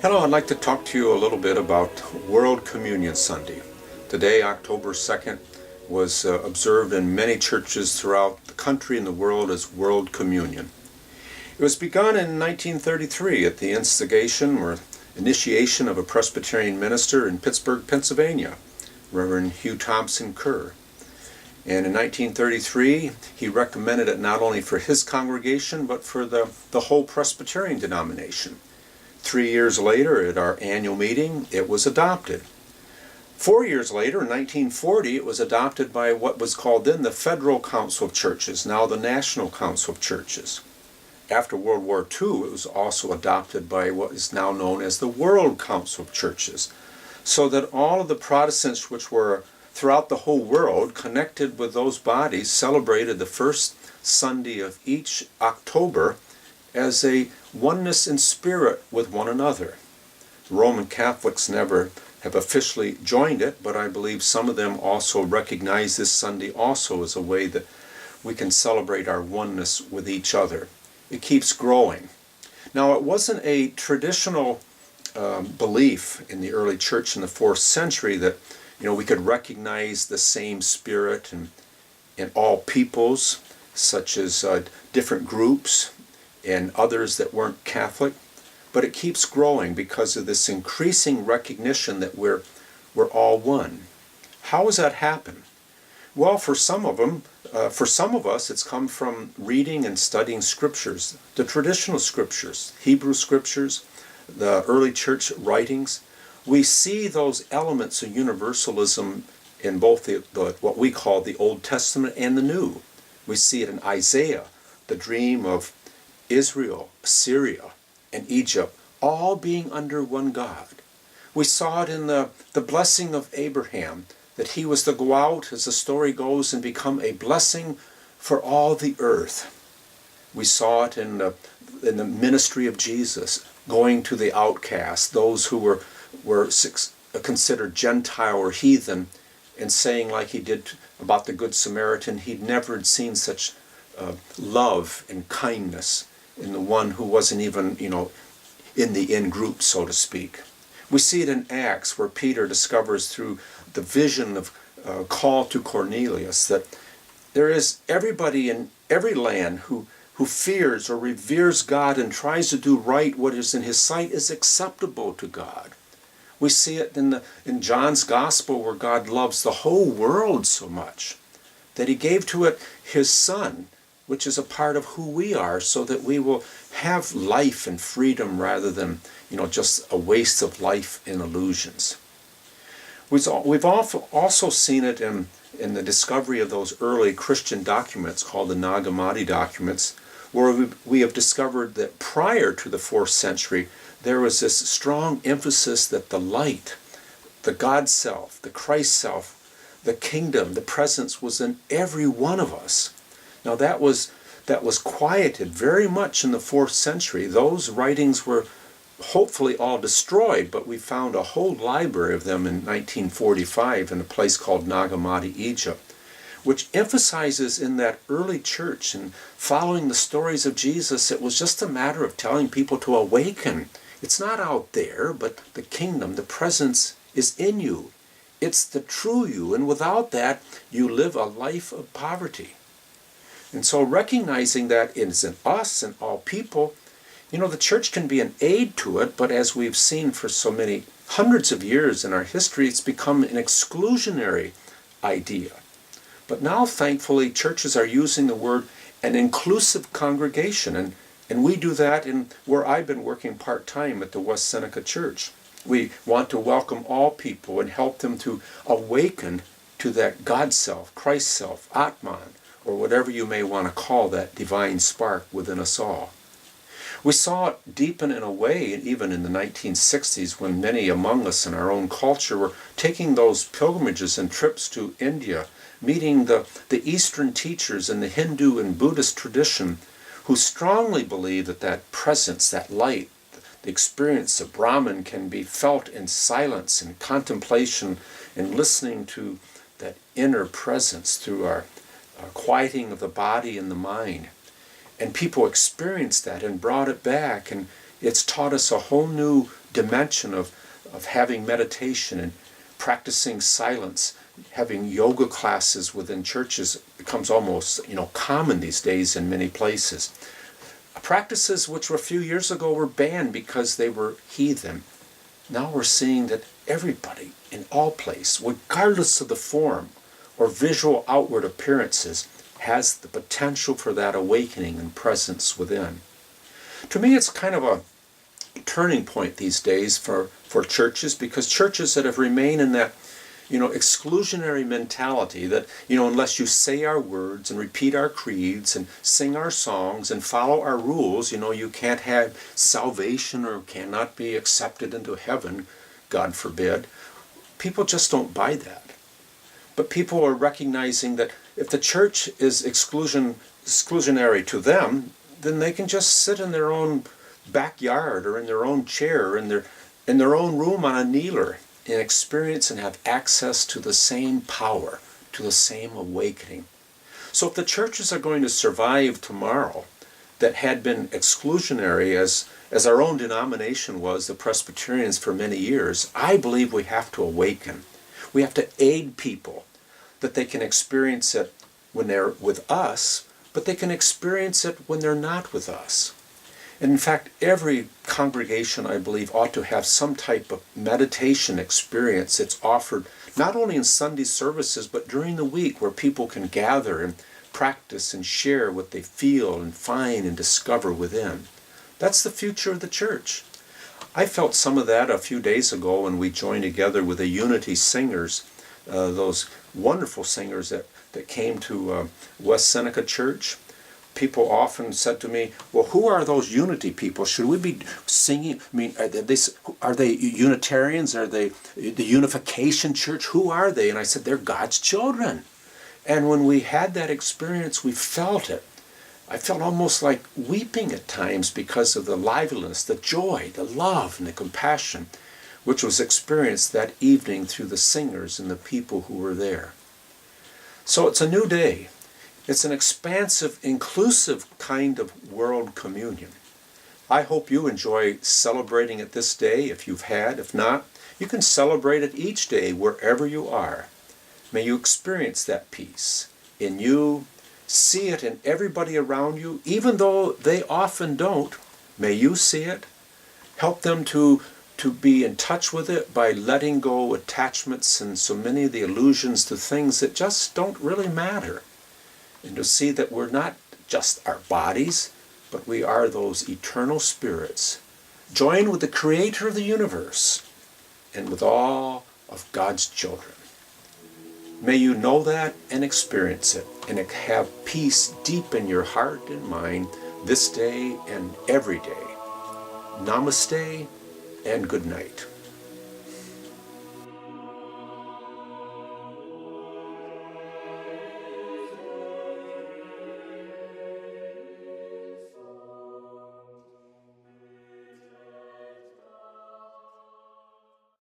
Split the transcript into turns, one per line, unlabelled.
Hello, I'd like to talk to you a little bit about World Communion Sunday. Today, October 2nd, was observed in many churches throughout the country and the world as World Communion. It was begun in 1933 at the instigation or initiation of a Presbyterian minister in Pittsburgh, Pennsylvania, Reverend Hugh Thompson Kerr. And in 1933, he recommended it not only for his congregation, but for the whole Presbyterian denomination. 3 years later, at our annual meeting, it was adopted. 4 years later, in 1940, it was adopted by what was called then the Federal Council of Churches, now the National Council of Churches. After World War II, it was also adopted by what is now known as the World Council of Churches, so that all of the Protestants which were throughout the whole world connected with those bodies celebrated the first Sunday of each October as a oneness in spirit with one another. The Roman Catholics never have officially joined it, but I believe some of them also recognize this Sunday also as a way that we can celebrate our oneness with each other. It keeps growing. Now, it wasn't a traditional belief in the early church in the 4th century that we could recognize the same spirit in all peoples, such as different groups and others that weren't Catholic, but it keeps growing because of this increasing recognition that we're all one. How has that happened? Well, for some of us, it's come from reading and studying scriptures, the traditional scriptures, Hebrew scriptures, the early church writings. We see those elements of universalism in both what we call the Old Testament and the New. We see it in Isaiah, the dream of Israel, Syria, and Egypt, all being under one God. We saw it in the blessing of Abraham, that he was to go out, as the story goes, and become a blessing for all the earth. We saw it in the ministry of Jesus, going to the outcast, those who were considered Gentile or heathen, and saying, like he did about the Good Samaritan, he'd never had seen such love and kindness in the one who wasn't even, in the in-group, so to speak. We see it in Acts, where Peter discovers through the vision of call to Cornelius that there is everybody in every land who fears or reveres God and tries to do right what is in his sight is acceptable to God. We see it in John's Gospel, where God loves the whole world so much that he gave to it his Son, which is a part of who we are, so that we will have life and freedom rather than, just a waste of life in illusions. We've also seen it in the discovery of those early Christian documents called the Nag Hammadi documents, where we have discovered that prior to the 4th century, there was this strong emphasis that the light, the God self, the Christ self, the kingdom, the presence was in every one of us. Now that was quieted very much in the 4th century. Those writings were hopefully all destroyed, but we found a whole library of them in 1945 in a place called Nag Hammadi, Egypt, which emphasizes in that early church and following the stories of Jesus, it was just a matter of telling people to awaken. It's not out there, but the kingdom, the presence is in you. It's the true you, and without that, you live a life of poverty. And so recognizing that it is in us and all people, the church can be an aid to it, but as we've seen for so many hundreds of years in our history, it's become an exclusionary idea. But now, thankfully, churches are using the word an inclusive congregation, and we do that in where I've been working part-time at the West Seneca Church. We want to welcome all people and help them to awaken to that God self, Christ self, Atman, or whatever you may want to call that divine spark within us all. We saw it deepen in a way even in the 1960s, when many among us in our own culture were taking those pilgrimages and trips to India, meeting the Eastern teachers in the Hindu and Buddhist tradition, who strongly believe that presence, that light, the experience of Brahman can be felt in silence and contemplation and listening to that inner presence through our quieting of the body and the mind. And people experienced that and brought it back, and It's taught us a whole new dimension of having meditation and practicing silence. Having yoga classes within churches becomes almost, common these days in many places. Practices which a few years ago were banned because they were heathen. Now we're seeing that everybody in all places, regardless of the form or visual outward appearances, has the potential for that awakening and presence within. To me, it's kind of a turning point these days for churches, because churches that have remained in that exclusionary mentality that, unless you say our words and repeat our creeds and sing our songs and follow our rules, you can't have salvation or cannot be accepted into heaven, God forbid. People just don't buy that. But people are recognizing that if the church is exclusionary to them, then they can just sit in their own backyard or in their own chair, in their own room on a kneeler, and experience and have access to the same power, to the same awakening. So if the churches are going to survive tomorrow that had been exclusionary, as our own denomination was, the Presbyterians, for many years, I believe we have to awaken. We have to aid people that they can experience it when they're with us, but they can experience it when they're not with us. And in fact, every congregation, I believe, ought to have some type of meditation experience that's offered not only in Sunday services, but during the week, where people can gather and practice and share what they feel and find and discover within. That's the future of the church. I felt some of that a few days ago when we joined together with the Unity Singers, those wonderful singers that came to West Seneca Church. People often said to me, well, who are those Unity people? Should we be singing? I mean, are they Unitarians? Are they the Unification Church? Who are they? And I said, they're God's children. And when we had that experience, we felt it. I felt almost like weeping at times because of the liveliness, the joy, the love, and the compassion which was experienced that evening through the singers and the people who were there. So it's a new day. It's an expansive, inclusive kind of world communion. I hope you enjoy celebrating it this day if you've had. If not, you can celebrate it each day wherever you are. May you experience that peace in you, see it in everybody around you, even though they often don't. May you see it. Help them to be in touch with it by letting go attachments and so many of the illusions to things that just don't really matter. And to see that we're not just our bodies, but we are those eternal spirits, joined with the Creator of the universe and with all of God's children. May you know that and experience it, and have peace deep in your heart and mind this day and every day. Namaste and good night.